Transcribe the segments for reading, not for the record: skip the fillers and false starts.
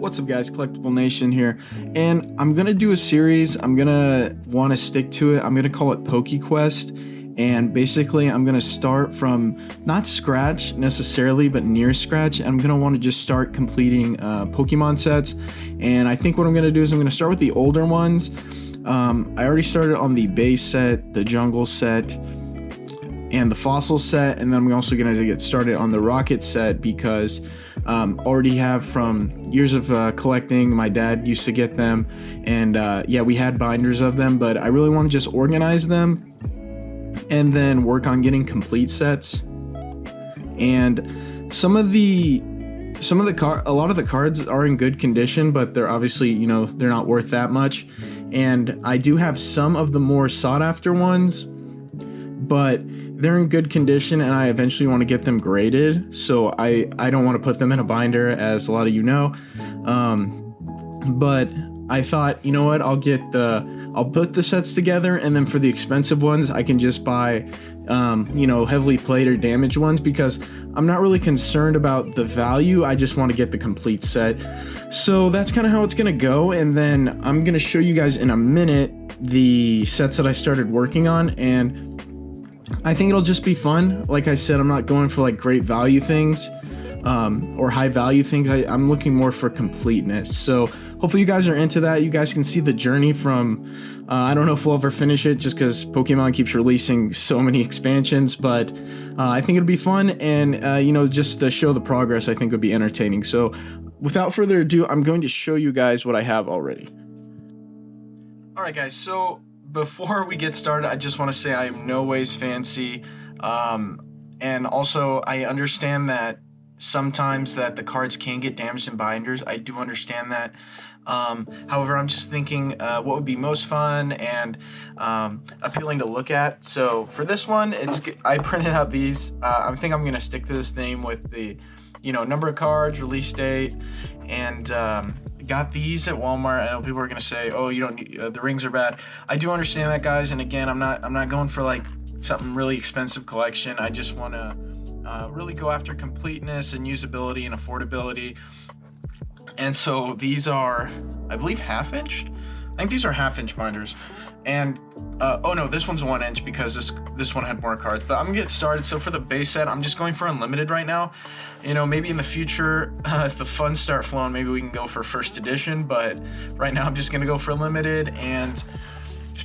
What's up guys, Collectible Nation here, and I'm gonna do a series. I'm gonna want to stick to it. I'm gonna call it Poké Quest, and basically I'm gonna start from not scratch necessarily, but near scratch. I'm gonna want to just start completing Pokemon sets, and I think what I'm gonna do is I'm gonna start with the older ones. I already started on the base set, the jungle set, and the fossil set, and then I'm also gonna get started on the rocket set because already have from years of collecting. My dad used to get them, and yeah, we had binders of them, but I really want to just organize them and then work on getting complete sets. And a lot of the cards are in good condition, but they're obviously, they're not worth that much. And I do have some of the more sought after ones, but they're in good condition, and I eventually want to get them graded, so I don't want to put them in a binder, as a lot of you know. But I thought, you know what, I'll put the sets together, and then for the expensive ones I can just buy heavily played or damaged ones, because I'm not really concerned about the value. I just want to get the complete set. So that's kind of how it's gonna go, and then I'm gonna show you guys in a minute the sets that I started working on, and I think it'll just be fun. Like I said, I'm not going for like great value things or high value things. I'm looking more for completeness. So hopefully you guys are into that. You guys can see the journey from, I don't know if we'll ever finish it just because Pokemon keeps releasing so many expansions, but I think it'll be fun, and just to show the progress I think would be entertaining. So without further ado, I'm going to show you guys what I have already. Alright guys, so before we get started, I just want to say I am no ways fancy, and also I understand that sometimes that the cards can get damaged in binders. I do understand that. However, I'm just thinking what would be most fun and appealing to look at. So for this one, I printed out these. I think I'm gonna stick to this theme with the number of cards, release date, and got these at Walmart. I know people are gonna say, oh, you don't need, the rings are bad. I do understand that, guys, and again, I'm not going for like something really expensive collection. I just want to really go after completeness and usability and affordability. And so these are, I believe, half-inch. I think these are half-inch binders. And oh no, this one's 1 inch because this one had more cards. But I'm gonna get started. So for the base set, I'm just going for unlimited right now. Maybe in the future, if the funds start flowing, maybe we can go for first edition. But right now, I'm just gonna go for limited, and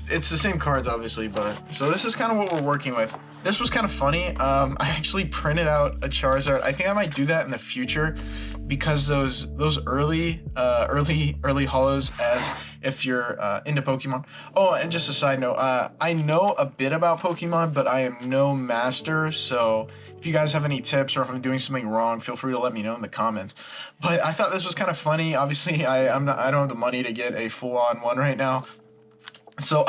it's the same cards, obviously. But so this is kind of what we're working with. This was kind of funny. I actually printed out a Charizard. I think I might do that in the future, because those early holos, as if you're into Pokemon. Oh, and just a side note, I know a bit about Pokemon, but I am no master. So if you guys have any tips, or if I'm doing something wrong, feel free to let me know in the comments. But I thought this was kind of funny. Obviously, I don't have the money to get a full-on one right now. So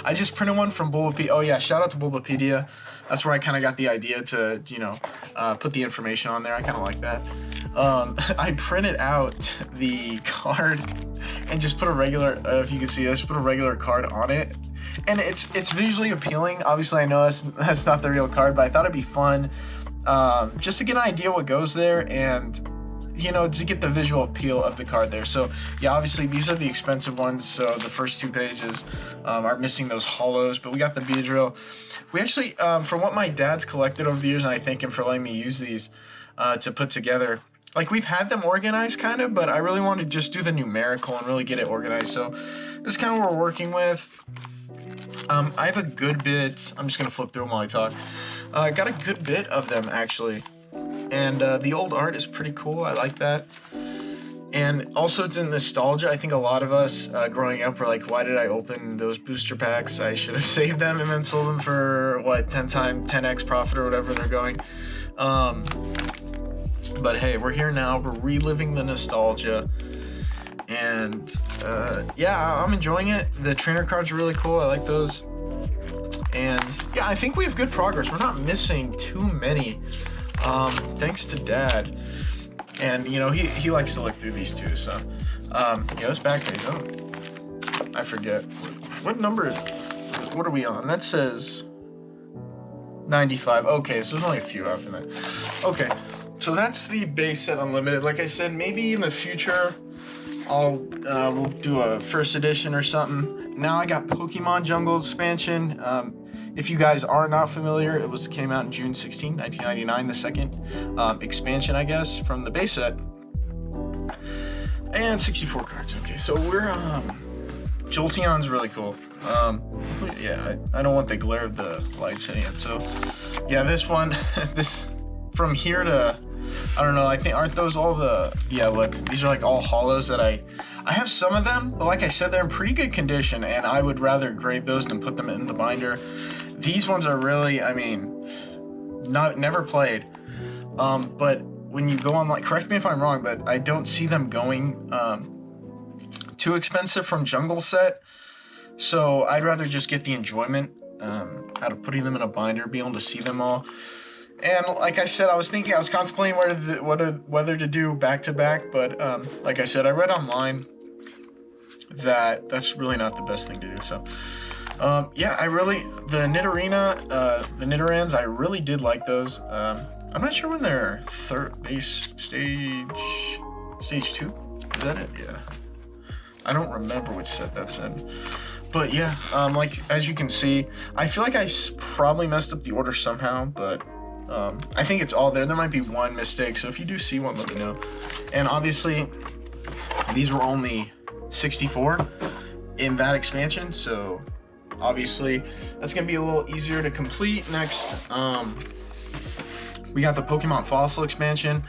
I just printed one from Bulbapedia. Oh yeah, shout out to Bulbapedia. That's where I kind of got the idea to, put the information on there. I kind of like that. I printed out the card and just put a regular, if you can see this, put a regular card on it. And it's visually appealing. Obviously, I know that's not the real card, but I thought it'd be fun just to get an idea what goes there, and to get the visual appeal of the card there. So yeah, obviously these are the expensive ones, so the first 2 pages are missing those holos, but we got the Beedrill. We actually, from what my dad's collected over the years, and I thank him for letting me use these to put together, like, we've had them organized kind of, but I really want to just do the numerical and really get it organized. So this is kind of what we're working with. I have a good bit. I'm just gonna flip through them while I talk. I got a good bit of them, actually. And the old art is pretty cool. I like that. And also, it's in nostalgia. I think a lot of us growing up were like, why did I open those booster packs? I should have saved them and then sold them for, what, 10x profit or whatever they're going. But hey, we're here now. We're reliving the nostalgia. And yeah, I'm enjoying it. The trainer cards are really cool. I like those. And yeah, I think we have good progress. We're not missing too many. Thanks to Dad, and he likes to look through these too. So yeah, this back page, I forget what number what are we on. That says 95. Okay, so there's only a few after that. Okay, So that's the base set unlimited. Like I said, maybe in the future we'll do a first edition or something. Now I got Pokemon Jungle expansion. If you guys are not familiar, it came out in June 16, 1999, the second expansion, I guess, from the base set. And 64 cards. Okay, so we're Jolteon's really cool. Yeah, I don't want the glare of the lights hitting it. So yeah, this one, this from here to, I don't know, I think, aren't those all the, yeah, look, these are like all hollows that I have some of them, but like I said, they're in pretty good condition, and I would rather grade those than put them in the binder. These ones are really, I mean, never played, but when you go on, like, correct me if I'm wrong, but I don't see them going too expensive from Jungle set, so I'd rather just get the enjoyment out of putting them in a binder, be able to see them all. And like I said, I was contemplating whether to do back to back, but like I said, I read online that that's really not the best thing to do. So yeah, the Nidorina, the Nidorans, I really did like those. I'm not sure when they're stage 2. Is that it? Yeah. I don't remember which set that's in. But yeah, like as you can see, I feel like I probably messed up the order somehow, but I think it's all there. There might be one mistake, so if you do see one, let me know. And obviously, these were only 64 in that expansion, so obviously that's gonna be a little easier to complete. Next, we got the Pokemon Fossil expansion,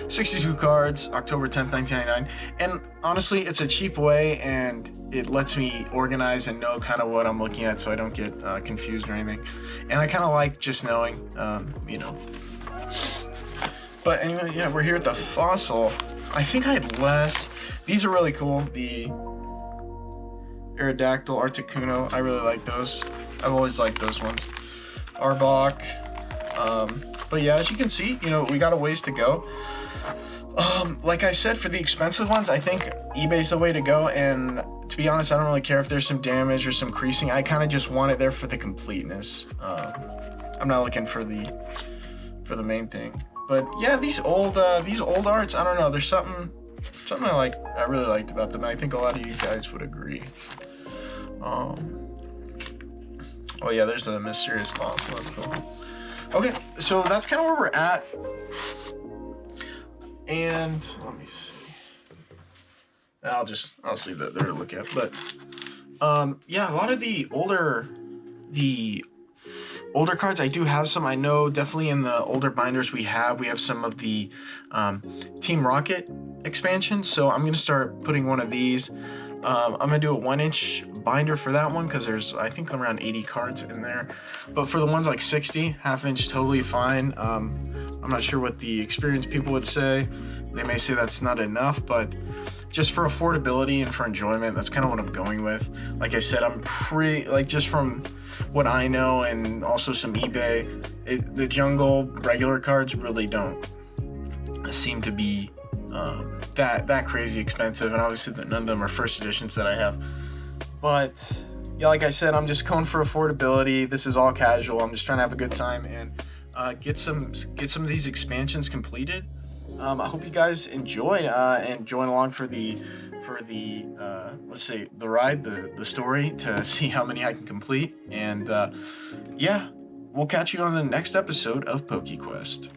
62 cards, October 10th, 1999. And honestly, it's a cheap way, and it lets me organize and know kind of what I'm looking at, so I don't get confused or anything. And I kind of like just knowing, you know. But anyway, yeah, we're here at the Fossil. I think I had less. These are really cool. The Aerodactyl, Articuno, I really like those. I've always liked those ones. Arbok. But yeah, as you can see, you know, we got a ways to go. Like I said, for the expensive ones, I think eBay's the way to go, and to be honest, I don't really care if there's some damage or some creasing. I kind of just want it there for the completeness. I'm not looking for the main thing. But yeah, these old arts, I don't know, there's something I really liked about them, and I think a lot of you guys would agree. Oh yeah, there's a mysterious fossil, that's cool. Okay, so that's kind of where we're at. And let me see. I'll leave that there to look at. But yeah, a lot of the older cards, I do have some. I know definitely in the older binders we have some of the Team Rocket expansion. So I'm gonna start putting one of these. I'm gonna do a 1-inch binder for that one because there's, I think, around 80 cards in there. But for the ones like 60, half-inch, totally fine. I'm not sure what the experienced people would say. They may say that's not enough, but just for affordability and for enjoyment, that's kind of what I'm going with. Like I said, I'm pretty, like, just from what I know and also some eBay, the Jungle regular cards really don't seem to be that crazy expensive, and obviously none of them are first editions that I have. But yeah, like I said, I'm just going for affordability. This is all casual. I'm just trying to have a good time and get some of these expansions completed. I hope you guys enjoyed and join along for the let's say the ride, the story, to see how many I can complete. And yeah, we'll catch you on the next episode of Poké Quest.